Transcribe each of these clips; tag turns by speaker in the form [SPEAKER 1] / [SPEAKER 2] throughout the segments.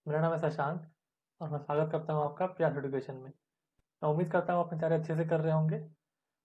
[SPEAKER 1] मेरा नाम है शशांक और मैं स्वागत करता हूँ आपका प्यार एजुकेशन में। मैं उम्मीद करता हूँ आप अपनी तैयारी अच्छे से कर रहे होंगे।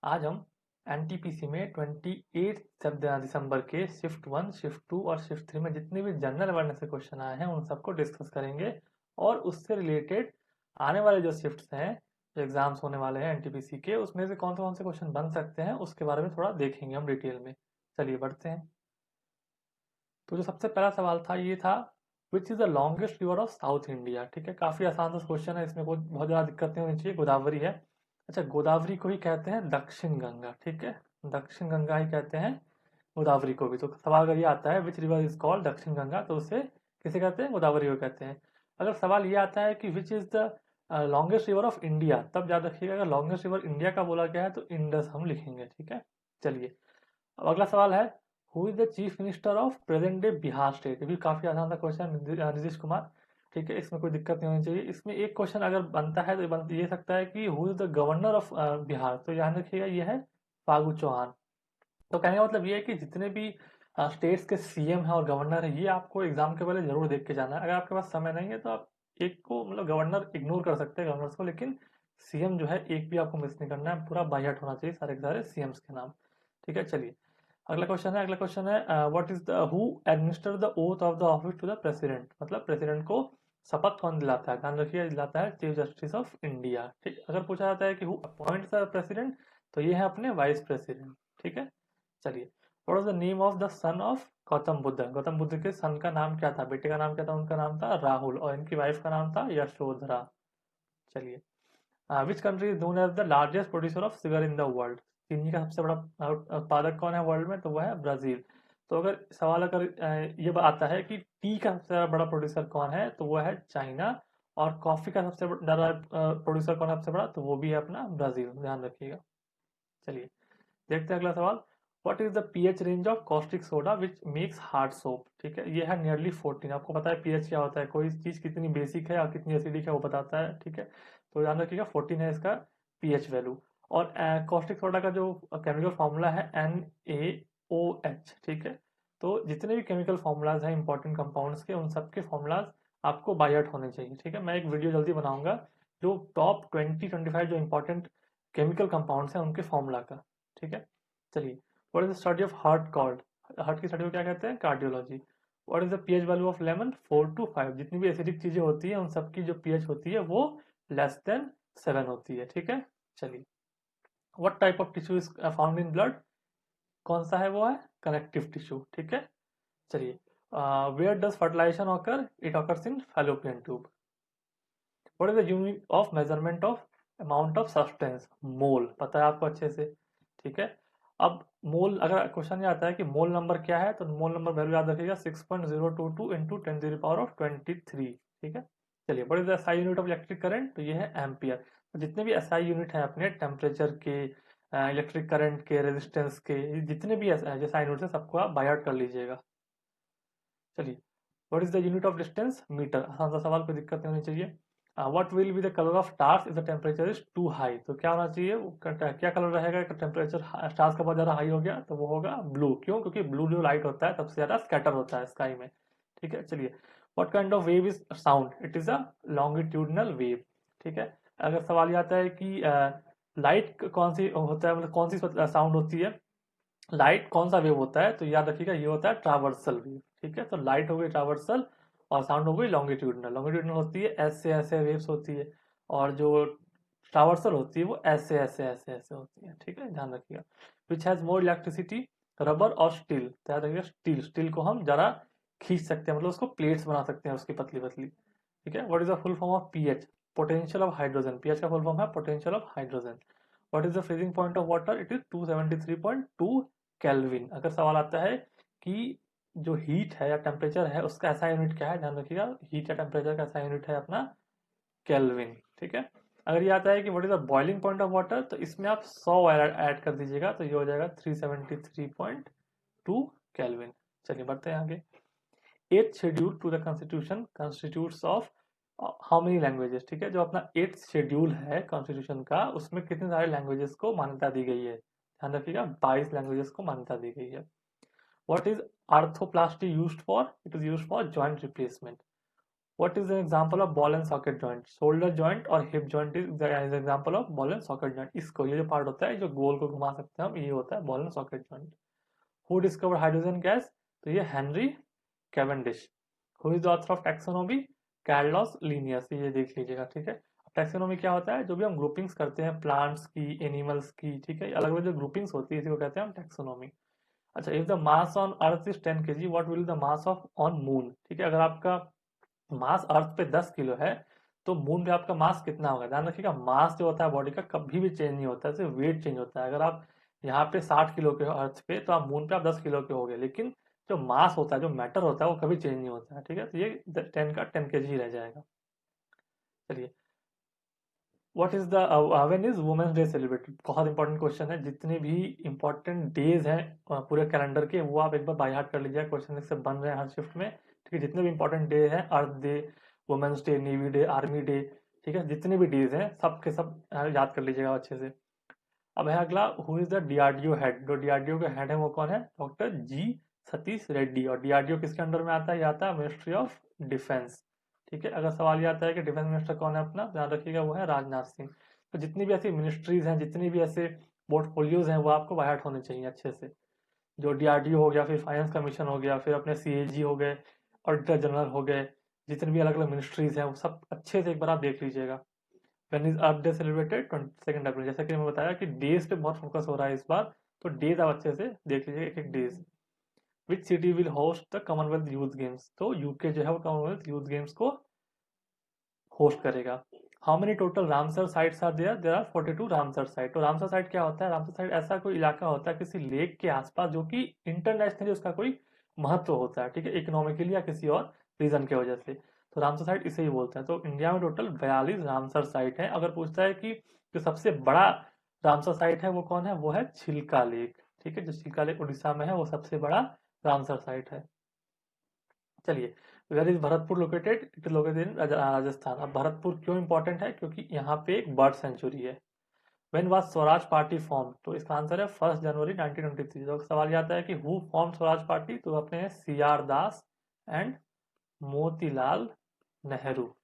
[SPEAKER 1] आज हम एनटीपीसी में 28 दिसंबर के शिफ्ट 1, शिफ्ट 2 और शिफ्ट 3 में जितने भी जनरल अवेयरनेस के क्वेश्चन आए हैं उन सबको डिस्कस करेंगे और उससे रिलेटेड आने वाले जो शिफ्ट्स हैं, जो एग्जाम्स होने वाले हैं एनटीपीसी के, उसमें से कौन से क्वेश्चन बन सकते हैं उसके बारे में थोड़ा देखेंगे हम डिटेल में। चलिए बढ़ते हैं। तो जो सबसे पहला सवाल था ये था, which is the longest river of south India. ठीक है, काफी आसान सा क्वेश्चन है, इसमें कोई बहुत ज्यादा दिक्कत नहीं होनी चाहिए। गोदावरी है। अच्छा, गोदावरी को ही कहते हैं दक्षिण गंगा। ठीक है, दक्षिण गंगा ही कहते हैं गोदावरी को भी। तो सवाल अगर ये आता है विच रिवर इज कॉल्ड दक्षिण गंगा, तो उसे किसे कहते हैं? गोदावरी को कहते हैं। अगर सवाल ये आता है कि which is the longest river of India, तब याद रखिएगा अगर लॉन्गेस्ट रिवर इंडिया का बोला गया है तो इंडस हम लिखेंगे। ठीक है, चलिए अब अगला सवाल है, who is the chief minister of present day Bihar state. ये भी काफी आसान सा क्वेश्चन, नीतीश कुमार। ठीक है, इसमें कोई दिक्कत नहीं होनी चाहिए। इसमें एक क्वेश्चन अगर बनता है तो ये सकता है कि who is the governor of Bihar, तो ध्यान रखिएगा ये है फागू चौहान। तो कहने का मतलब ये है कि जितने भी स्टेट्स के सीएम है और गवर्नर है, ये आपको एग्जाम के पहले जरूर देख के जाना है। अगर आपके पास समय नहीं है तो आप एक को मतलब गवर्नर इग्नोर कर सकते हैं, गवर्नर्स को, लेकिन सीएम जो है एक भी आपको मिस नहीं करना है, पूरा बायहट होना चाहिए सारे के सारे सीएम्स के नाम। ठीक है, चलिए अगला क्वेश्चन है what is the who administer the oath of the office to the president. मतलब प्रेसिडेंट को शपथ कौन दिलाता है? ध्यान रखिए, दिलाता है चीफ जस्टिस ऑफ इंडिया। ठीक, अगर पूछा जाता है कि हु अपॉइंट्स द प्रेसिडेंट, तो ये है अपने वाइस प्रेसिडेंट। ठीक है, चलिए what is the name of the son of Gautam Buddha. Gautam Buddha के सन का नाम क्या था? बेटे का नाम क्या था? उनका नाम था राहुल और इनकी वाइफ का नाम था यशोधरा। चलिए, which country is known as the largest producer of sugar in the world. चीनी का सबसे बड़ा उत्पादक कौन है वर्ल्ड में? तो वह है ब्राजील। तो अगर सवाल अगर ये आता है कि टी का सबसे बड़ा प्रोड्यूसर कौन है, तो वह है चाइना। और कॉफी का सबसे बड़ा प्रोड्यूसर कौन है सबसे बड़ा? तो वो भी है अपना ब्राजील, ध्यान रखिएगा। चलिए देखते हैं अगला सवाल, what is the pH range of caustic soda which makes hard soap. ठीक है, ये है नियरली 14। आपको पता है पीएच क्या होता है, कोई चीज कितनी बेसिक है और कितनी एसिडिक है वो बताता है। ठीक है, तो ध्यान रखिएगा 14 है इसका पीएच वैल्यू। और कॉस्टिक सोडा का जो केमिकल फॉर्मूला है NaOH। ठीक है, तो जितने भी केमिकल फॉर्मूलाज हैं इंपॉर्टेंट कंपाउंड्स के, उन सबके फॉर्मूलाज आपको बाय हार्ट होने चाहिए। ठीक है, मैं एक वीडियो जल्दी बनाऊंगा जो टॉप 20-25 जो इंपॉर्टेंट केमिकल कंपाउंड्स हैं उनके फॉर्मूला का। ठीक है, चलिए what is the study of heart called. Heart की स्टडी को क्या कहते हैं? Cardiology. What is the pH value of lemon? 4 to 5। जितनी भी एसिडिक चीजें होती है उन सबकी जो पीएच होती है वो <<7 होती है। ठीक है, चलिए what type of tissue is found in blood. कौन सा है? वो है कनेक्टिव टिश्यू। ठीक है, चलिए where does fertilisation occur? It occurs in fallopian tube. What is the unit of measurement of amount of substance? Mole. पता है आपको अच्छे से। ठीक है, अब मोल अगर क्वेश्चन ये आता है कि मोल नंबर क्या है, तो मोल नंबर वैल्यू याद रखिएगा 6.022 इंटू 10⁻23। ठीक है, चलिए what is the SI unit of electric current? तो ये है एम्पियर। तो जितने भी एसआई यूनिट है अपने टेम्परेचर के, इलेक्ट्रिक करंट के, रेजिस्टेंस के, ये जितने भी एसआई यूनिट है सबको आप बाय हार्ट कर लीजिएगा। चलिए what is the unit of distance? Metre. आसान सा सवाल, कोई दिक्कत नहीं होनी चाहिए। What will be the colour of stars if the temperature is too high? तो क्या होना चाहिए? क्या कलर रहेगा? टेम्परेचर स्टार्स का बहुत ज्यादा हाई हो गया तो वो होगा ब्लू। क्यों? क्योंकि ब्लू जो लाइट होता है सबसे ज्यादा स्कैटर होता है स्काई में। ठीक है, चलिए what kind of wave is sound? It is a longitudinal wave. ठीक है, अगर सवाल ये आता है कि लाइट कौन सी होता है, मतलब कौन सी साउंड होती है, लाइट कौन सा वेव होता है, तो याद रखिएगा ये होता है ट्रावर्सल वेव। ठीक है, तो लाइट हो गई ट्रावर्सल और साउंड हो गई लॉन्गिट्यूडनल। लॉन्गिट्यूडनल होती है ऐसे ऐसे वेव्स होती है, और जो ट्रावर्सल होती है वो ऐसे ऐसे ऐसे ऐसे होती है। ठीक है, ध्यान रखिएगा। Which has more electricity, rubber और स्टील? तो याद रखिएगा स्टील। स्टील को हम जरा खींच सकते हैं, मतलब उसको प्लेट्स बना सकते हैं उसकी पतली पतली। ठीक है, what is the full form of pH? Potential of hydrogen. PH का फुल फॉर्म है potential of hydrogen. What is the freezing point of water? It is 273.2 kelvin. अगर सवाल आता है कि जो हीट है या टेम्परेचर है उसका ऐसा यूनिट क्या है, ध्यान रखिएगा हीट या टेम्परेचर का ऐसा यूनिट है अपना केल्विन। ठीक है, अगर ये आता है कि what is the boiling point of water, तो इसमें आप 100 ऐड कर दीजिएगा तो ये हो जाएगा 373.2 केल्विन। चलिए बढ़ते हैं आगे। Eighth schedule to the constitution constitutes of how many languages. ठीक है, जो अपना एथ शेड्यूल है कॉन्स्टिट्यूशन का, उसमें कितने सारे लैंग्वेजेस को मान्यता दी गई है? ध्यान रखिएगा 22 लैंग्वेजेस को मान्यता दी गई है। What is orthoplasty used for? It is used for joint replacement. What is an example of ball and socket joint? Shoulder joint और hip joint is example of ball and socket joint. इसको, ये जो part होता है जो गोल को घुमा सकते हैं हम, ये होता है ball and socket joint. Who discover hydrogen gas? तो ये Henry Cavendish. Who is the author of taxonomy? Carlos Linnaeus. ये देख लीजिएगा, ठीक है। टैक्सोनॉमी क्या होता है? जो भी हम ग्रुपिंग्स करते हैं प्लांट्स की, एनिमल्स की, ठीक है, अलग अलग जो ग्रुपिंग्स होती है इसी को कहते हैं हम टैक्सोनॉमी। अच्छा, if the mass on earth is 10 kg, what will the mass of on moon? ठीक है, अगर आपका मास अर्थ पे 10 किलो है तो मून पे आपका मास कितना होगा? ध्यान रखिएगा, मास जो होता है बॉडी का कभी भी चेंज नहीं होता है, सिर्फ वेट चेंज होता है। अगर आप यहाँ पे 60 किलो के हो अर्थ पे, तो आप मून पे आप 10 किलो के होगे, लेकिन जो मास होता है, जो मैटर होता है, वो कभी चेंज नहीं होता है, ठीक है। तो ये 10 का 10 kg ही रह जाएगा। चलिए, what is the when is women's day celebrated? बहुत इंपॉर्टेंट क्वेश्चन है। जितने भी इंपॉर्टेंट डेज हैं पूरे कैलेंडर के, वो आप एक बार बाय हार्ट कर लीजिएगा, क्वेश्चन से बन रहे हैं हर शिफ्ट में, ठीक है। जितने भी इंपॉर्टेंट डे हैं, Earth Day, Women's Day, Navy Day, Army Day, ठीक है, जितने भी डेज हैं सब के सब याद कर लीजिएगा अच्छे से। अब है अगला, who is the DRDO head? जो डीआरडीओ के हेड है वो कौन है? डॉक्टर जी सतीश रेड्डी। और डीआरडीओ किसके अंडर में आता है? ये आता है मिनिस्ट्री ऑफ डिफेंस, ठीक है। अगर सवाल ये आता है कि डिफेंस मिनिस्टर कौन है अपना, ध्यान रखिएगा वो है राजनाथ सिंह। तो जितनी भी ऐसी मिनिस्ट्रीज हैं, जितनी भी ऐसे पोर्टफोलियोज हैं, वो आपको बाय हार्ट होने चाहिए अच्छे से। जो डीआरडीओ हो गया, फिर फाइनेंस कमीशन हो गया, फिर अपने सीएजी हो गए, ऑडिटर जनरल हो गए, जितनी भी अलग अलग मिनिस्ट्रीज हैं वो सब अच्छे से एक बार आप देख लीजिएगा। When is earth day celebrated? 22 अप्रैल। जैसा कि मैंने बताया कि डेज पे बहुत फोकस हो रहा है इस बार, तो डेज आप अच्छे से देख लीजिए, एक एक days. Which city will host the Commonwealth Youth Games? तो यूके जो है वो कॉमनवेल्थ यूथ गेम्स को होस्ट करेगा। How many total Ramsar sites are there? There are 42 Ramsar site. तो रामसर साइट क्या होता है? रामसर साइट ऐसा कोई इलाका होता है किसी लेक के आसपास जो कि इंटरनेशनली उसका कोई महत्व होता है, ठीक है, इकोनॉमिकली या किसी और रीजन की वजह से। तो रामसर साइट इसे ही बोलते हैं। तो इंडिया में टोटल 42 रामसर साइट है। अगर पूछता है कि जो सबसे बड़ा रामसर साइट है वो कौन है, वो है चिल्का लेक, ठीक है। जो चिल्का लेक उड़ीसा में है वो सबसे बड़ा रामसर साइट है। चलिए, where is Bharatpur located? It is located in Rajasthan. अब भरतपुर क्यों इंपॉर्टेंट है? क्योंकि यहाँ पे एक बर्ड सेंचुरी है। When was Swaraj Party form? तो इसका आंसर है 1 जनवरी 1923। तो सवाल ये आता है कि हु फॉर्म स्वराज पार्टी? तो अपने C R Das and Motilal Nehru.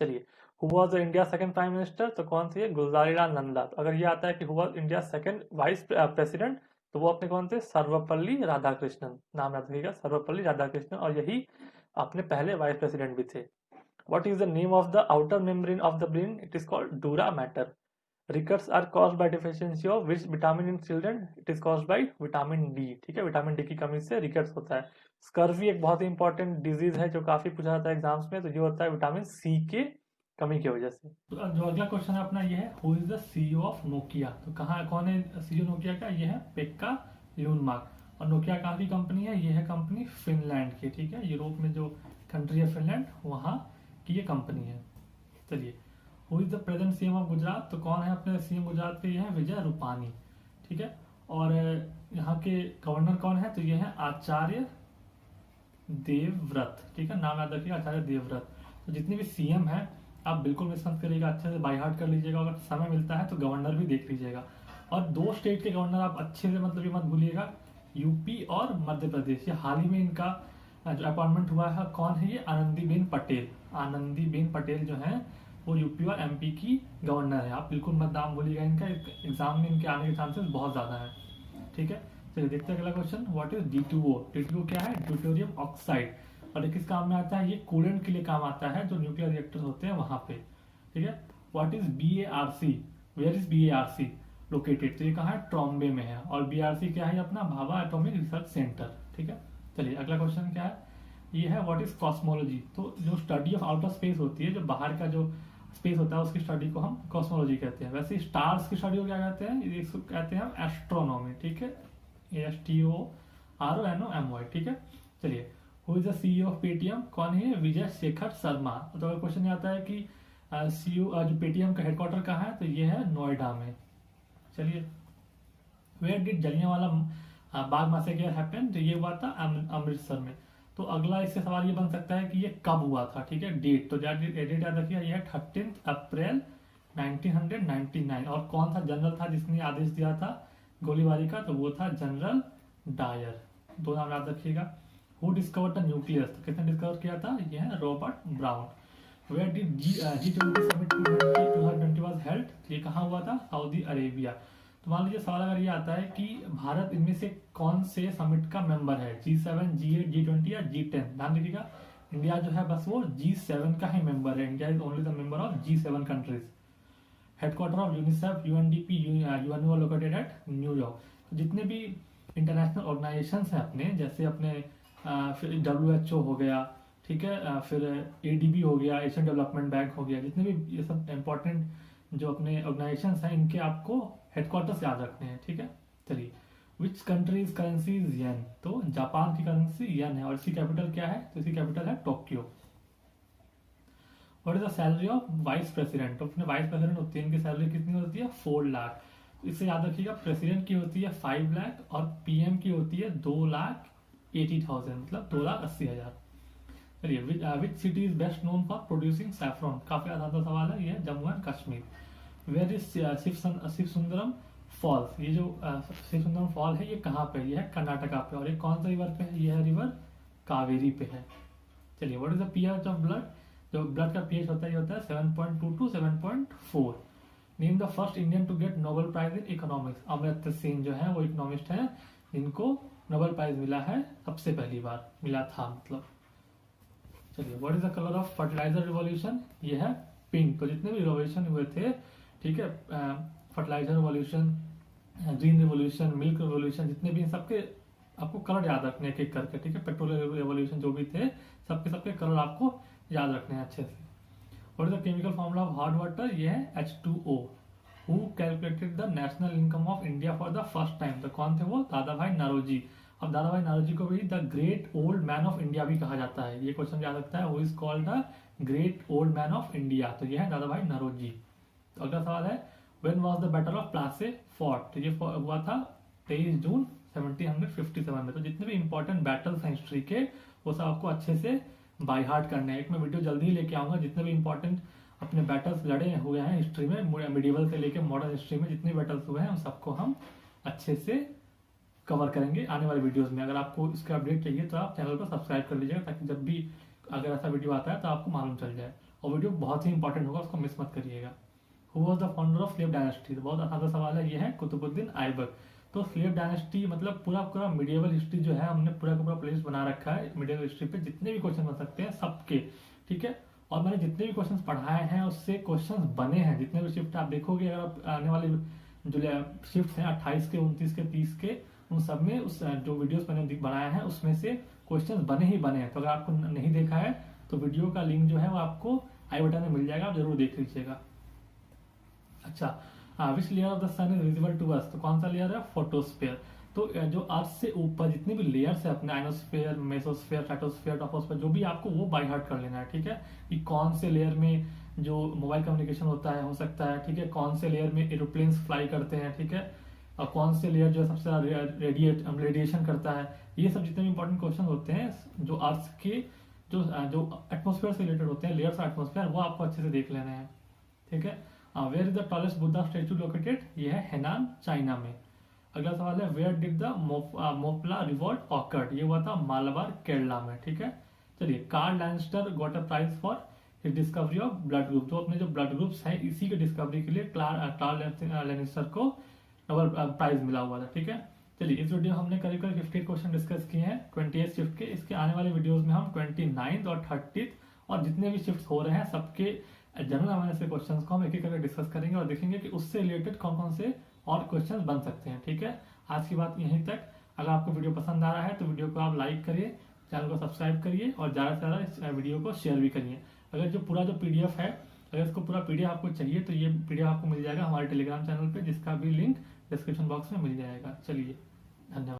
[SPEAKER 1] चलिए, who was India second prime minister? तो कौन सी है? गुलजारीलाल नंदा। तो अगर ये आता है कि who was India second vice president, तो वो अपने कौन थे? सर्वपल्ली राधाकृष्णन। नाम याद रखिएगा, सर्वपल्ली राधाकृष्णन, और यही अपने पहले वाइस प्रेसिडेंट भी थे। What is the name of the outer membrane of the brain? It is called dura mater. Rickets are caused by deficiency of which vitamin in children? It is caused by vitamin D, ठीक है। Vitamin D की कमी से rickets होता है। Scurvy एक बहुत ही important disease है जो काफी पूछा जाता है एग्जाम्स में, तो ये होता है विटामिन सी के कमी की वजह से। तो जो अगला क्वेश्चन है अपना ये है, who is the CEO of Nokia? तो कहाँ कौन है सीईओ नोकिया का? ये है पेक्का ल्यूनमार्क। और नोकिया कहाँ की कंपनी है? ये है कंपनी फिनलैंड की, ठीक है। यूरोप में जो कंट्री है फिनलैंड, वहाँ की ये कंपनी है। चलिए, who is the present CM of Gujarat? तो कौन है अपने सीएम गुजरात के? ये है विजय रूपानी, ठीक है। और यहाँ के गवर्नर कौन है? तो ये है आचार्य देवव्रत, ठीक है। नाम याद रखिएगा, आचार्य देवव्रत। तो जितने भी सीएम है आप बिल्कुल मिस मत करिएगा, अच्छे से बाय हार्ट कर लीजिएगा। अगर समय मिलता है तो गवर्नर भी देख लीजिएगा। और 2 स्टेट के गवर्नर आप अच्छे से मतलब ये मत भूलिएगा, यूपी और मध्य प्रदेश। ये हाल ही में इनका जो अपॉइंटमेंट हुआ है, कौन है ये? आनंदीबेन पटेल। आनंदीबेन पटेल जो है वो यूपी और एमपी की गवर्नर है। आप बिल्कुल मत नाम भूलिएगा इनका, एग्जाम में इनके आने के चांसेस बहुत ज्यादा है, ठीक है। चलिए देखते हैं अगला question, what is D2O? D2O क्या है? Deuterium oxide. और ये किस काम में आता है? ये कूलेंट के लिए काम आता है, जो न्यूक्लियर रिएक्टर्स होते हैं वहां पे, ठीक है। What is BARC? Where is BARC located? तो ये कहाँ है? ट्रॉम्बे में है। और BRC क्या है? अपना भाभा एटॉमिक रिसर्च सेंटर, ठीक है। चलिए अगला क्वेश्चन क्या है? ये है व्हाट इज कॉस्मोलॉजी? तो जो स्टडी ऑफ आउटर स्पेस होती है, जो बाहर का जो स्पेस होता है उसकी स्टडी को हम कॉस्मोलॉजी कहते हैं। वैसे स्टार्स की स्टडी को क्या कहते हैं? इसको कहते हैं हम एस्ट्रोनॉमी, ठीक है। ASTORONOMY, ठीक है। चलिए, who is the CEO of Paytm? कौन है? विजय शेखर शर्मा। तो अगर क्वेश्चन आता है कि सीईओ जो पेटीएम का हेडक्वार्टर कहाँ है? तो ये है नोएडा में। चलिए, where did Jallianwala Bagh massacre happen? तो ये हुआ था अमृतसर में। तो अगला इससे सवाल ये बन सकता है कि ये कब हुआ था, ठीक है, डेट। तो डेट याद रखिए, ये है 13 अप्रैल 1999। और कौन सा जनरल था जिसने आदेश दिया था गोलीबारी का? तो वो था जनरल डायर। 2 नाम याद रखिएगा। हु डिस्कवर द न्यूक्लियस, तो किसने डिस्कवर किया था, ये है Robert Brown. Where did G20 summit 2020 was held, ये कहाँ हुआ था, सऊदी अरेबिया। तो मान लीजिए सवाल अगर ये आता है कि भारत इनमें से कौन से समिट का मेंबर है, G7, G8, G20 या G10, ध्यान दीजिएगा इंडिया जो है बस वो G7 का ही मेंबर है, India is only the member of G7 countries. Headquarter of UNICEF, UNDP, UNO located at New York. तो जितने भी इंटरनेशनल ऑर्गेनाइजेशंस हैं अपने, जैसे अपने WHO हो गया, ठीक है, फिर ADB हो गया, एशियन डेवलपमेंट बैंक हो गया, जितने भी ये सब इंपॉर्टेंट जो अपने ऑर्गेनाइजेशंस हैं इनके आपको हेडक्वार्टर्स याद रखने हैं, ठीक है। चलिए, which countries currency is yen, तो जापान की करेंसी येन है और इसकी कैपिटल क्या है, तो इसकी कैपिटल है Tokyo. What is the salary of vice president, तो अपने वाइस प्रेसिडेंट होती है, इनकी सैलरी कितनी होती है, 4 लाख। तो इससे याद रखिएगा प्रेसिडेंट की होती है 5 लाख और PM की होती है 2,80,000, मतलब 2,80,000। चलिए, which city is best known for producing saffron, काफी आसान सा सवाल है, ये है Jammu and Kashmir. Where is Shiv Sundaram Falls, ये जो शिव सुंदरम फॉल है ये कहाँ पे, ये है कर्नाटका पे, और ये कौन सा रिवर पे है, ये है रिवर कावेरी पे है। चलिए, what is the pH of blood, जो ब्लड का pH होता है ये होता है 7.2 to 7.4। Name the first Indian to get Nobel Prize in economics, Amartya Sen जो है वो इकोनॉमिस्ट है जिनको नोबेल प्राइज मिला है, सबसे पहली बार मिला था मतलब। चलिए, what is the colour of fertiliser revolution, ये है पिंक। तो जितने भी रिवॉल्यूशन हुए थे, ठीक है, fertiliser revolution, green revolution, milk revolution, जितने भी सबके आपको कलर याद रखने एक एक करके, ठीक है। पेट्रोलियम रिवॉल्यूशन जो भी थे सबके कलर आपको याद रखने हैं अच्छे से। What is the chemical formula of hard water, ये है H2O। Who calculated the national income of India for the first time, तो कौन थे वो, दादा भाई नारोजी। अब दादा भाई नारोजी को भी the great old man of India भी कहा जाता है, ये क्वेश्चन याद रखता है, who is called the great old man of India, तो ये है दादा भाई नारोजी। तो अगला सवाल है, when was the battle of Plassey fought, तो ये हुआ था 23 जून 1757 में। तो जितने भी इंपॉर्टेंट बैटल्स हैं हिस्ट्री के वो सब आपको अच्छे से बाय हार्ट करने हैं। एक मैं वीडियो जल्दी ही लेके आऊंगा, जितने भी इंपॉर्टेंट अपने बैटल्स लड़े हुए हैं हिस्ट्री में, मिडिवल से लेके मॉडर्न हिस्ट्री में जितने बैटल्स हुए हैं उन सबको हम अच्छे से कवर करेंगे आने वाले वीडियोस में। अगर आपको इसका अपडेट चाहिए तो आप चैनल को सब्सक्राइब कर लीजिएगा, ताकि जब भी अगर ऐसा वीडियो आता है तो आपको मालूम चल जाए। और वीडियो बहुत ही इंपॉर्टेंट होगा, उसको मिस मत करिएगा। Who was the founder of slave dynasty, तो बहुत आसान सा सवाल है, ये है कुतुबुद्दीन ऐबक। तो स्लेव डायनेस्टी मतलब पूरा मिडिएवल हिस्ट्री जो है हमने पूरा का पूरा प्लेलिस्ट बना रखा है मिडिएवल हिस्ट्री पे, जितने भी क्वेश्चन बन सकते हैं सबके, ठीक है। और मैंने जितने भी क्वेश्चन पढ़ाए हैं उससे क्वेश्चन बने हैं, जितने भी शिफ्ट आप देखोगे, अगर आप आने वाले जो शिफ्ट हैं 28 के, 29 के, 30 के, उन सब में उस जो वीडियोस मैंने बनाए हैं उसमें से क्वेश्चन बने ही बने हैं। तो अगर आपको नहीं देखा है तो वीडियो का लिंक जो है वो आपको आई बटन में मिल जाएगा, आप जरूर देख लीजिएगा। अच्छा, which layer of the sun is visible to us, तो कौन सा लेयर है, फोटोस्फीयर। तो जो अर्थ से ऊपर जितने भी लेयर्स है अपने, आइनोस्फीयर, मेसोस्फीयर, स्ट्रेटोस्फीयर, टॉपोस्फीयर, जो भी आपको वो बाय हार्ट कर लेना है, ठीक है। कि कौन से लेयर में जो मोबाइल कम्युनिकेशन होता है हो सकता है, ठीक है, कौन से लेयर में एरोप्लेन्स फ्लाई करते हैं, ठीक है, और कौन से लेयर जो है सबसे ज्यादा रेडिएशन करता है। ये सब जितने भी इंपॉर्टेंट क्वेश्चन होते हैं जो अर्थ के जो एटमोस्फेयर से रिलेटेड होते हैं, लेयर्स ऑफ एटमोस्फेयर, वो आपको अच्छे से देख लेने हैं, ठीक है। Where is the tallest Buddha statue located, ये है हेनान, चाइना में। अगला सवाल है, where did the Moplah revolt occurred, ये हुआ था मालाबार, केरला में, ठीक है। चलिए, Karl Landsteiner got a prize for his discovery of blood group, तो अपने जो ब्लड ग्रुप्स हैं इसी के डिस्कवरी के लिए कार्ल लैनिस्टर को नोबेल प्राइज मिला हुआ था, ठीक है। चलिए, इस वीडियो हमने करीब 58 क्वेश्चन डिस्कस किए हैं 28 शिफ्ट के। इसके आने वाले वीडियोस में हम 29 और 30 और जितने भी शिफ्ट हो रहे हैं सबके जनरल अवेयरनेस के क्वेश्चंस को हम एक एक करके डिस्कस करेंगे और देखेंगे कि उससे रिलेटेड कौन कौन से और क्वेश्चंस बन सकते हैं, ठीक है। आज की बात यहीं तक। अगर आपको वीडियो पसंद आ रहा है तो वीडियो को आप लाइक करिए, चैनल को सब्सक्राइब करिए और ज़्यादा से ज़्यादा इस वीडियो को शेयर भी करिए। अगर जो PDF है, अगर इसको पूरा PDF आपको चाहिए तो ये PDF आपको मिल जाएगा हमारे टेलीग्राम चैनल पर, जिसका भी लिंक डिस्क्रिप्शन बॉक्स में मिल जाएगा। चलिए, धन्यवाद।